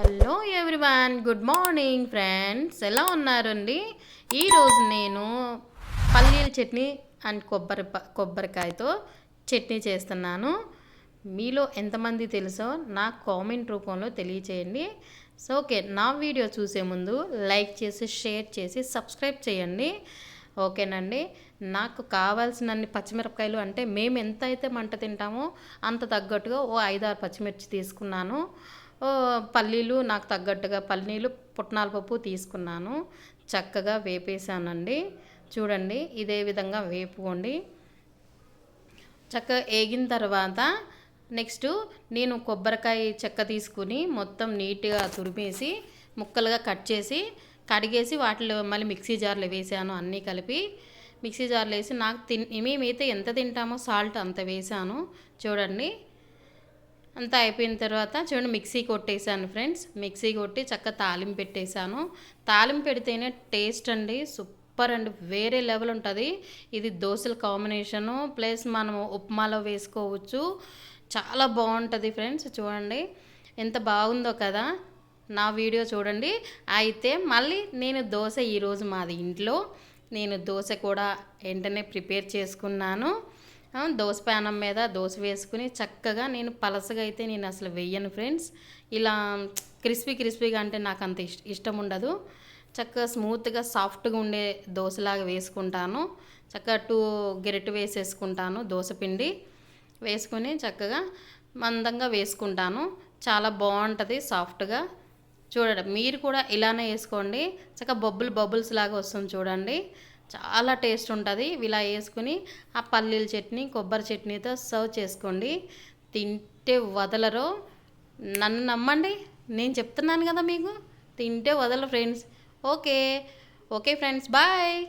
Hello everyone, good morning friends. ఎలా ఉన్నారండి? ఈరోజు నేను పల్లీల చట్నీ అండ్ కొబ్బరికాయతో చట్నీ చేస్తున్నాను. మీలో ఎంతమంది తెలుసో నాకు కామెంట్ రూపంలో తెలియచేయండి. సో ఓకే, నా వీడియో చూసే ముందు లైక్ చేసి, షేర్ చేసి, సబ్స్క్రైబ్ చేయండి. ఓకేనండి. నాకు కావాల్సినన్ని పచ్చిమిరపకాయలు, అంటే మేము ఎంత అయితే మంట తింటామో అంత తగ్గట్టుగా 5-6 పచ్చిమిర్చి తీసుకున్నాను. పల్లీలు నాకు తగ్గట్టుగా పల్లీలు, పుట్నాల పప్పు తీసుకున్నాను. చక్కగా వేపేసానండి. చూడండి, ఇదే విధంగా వేపుకోండి. చక్కగా వేగిన తర్వాత నెక్స్ట్ నేను కొబ్బరికాయ చెక్క తీసుకుని మొత్తం నీట్గా తురిమేసి ముక్కలుగా కట్ చేసి కడిగేసి వాటిలో మళ్ళీ మిక్సీ జార్లో వేసాను. అన్నీ కలిపి మిక్సీ జార్లో వేసి మేమైతే ఎంత తింటామో సాల్ట్ అంత వేసాను. చూడండి, అంతా అయిపోయిన తర్వాత చూడండి మిక్సీ కొట్టేసాను ఫ్రెండ్స్. మిక్సీ కొట్టి చక్కగా తాలింపు పెట్టేశాను. తాలింపు పెడితేనే టేస్ట్ అండి, సూపర్ అండి, వేరే లెవెల్ ఉంటుంది. ఇది దోశల కాంబినేషను ప్లస్ మనం ఉప్మాలో వేసుకోవచ్చు. చాలా బాగుంటుంది ఫ్రెండ్స్. చూడండి ఎంత బాగుందో కదా. నా వీడియో చూడండి. అయితే మళ్ళీ నేను దోశ, ఈరోజు మాది ఇంట్లో నేను దోశ కూడా వెంటనే ప్రిపేర్ చేసుకున్నాను. దోశ ప్యానం మీద దోశ వేసుకుని చక్కగా, నేను పలసగా అయితే నేను అసలు వెయ్యను ఫ్రెండ్స్. ఇలా క్రిస్పీగా అంటే నాకు అంత ఇష్టం ఉండదు. చక్కగా స్మూత్గా సాఫ్ట్గా ఉండే దోశలాగా వేసుకుంటాను. చక్కగా 2 గెరిటె వేసేసుకుంటాను. దోశ పిండి వేసుకొని చక్కగా మందంగా వేసుకుంటాను. చాలా బాగుంటుంది సాఫ్ట్గా. చూడండి, మీరు కూడా ఇలానే వేసుకోండి. చక్కగా బబుల్స్ లాగా వస్తుంది చూడండి. చాలా టేస్ట్ ఉంటుంది. ఇలా వేసుకుని ఆ పల్లీల చట్నీ, కొబ్బరి చట్నీతో సర్వ్ చేసుకోండి. తింటే వదలరు. నన్ను నమ్మండి, నేను చెప్తున్నాను కదా మీకు. తింటే వదలరు ఫ్రెండ్స్. Okay friends, bye.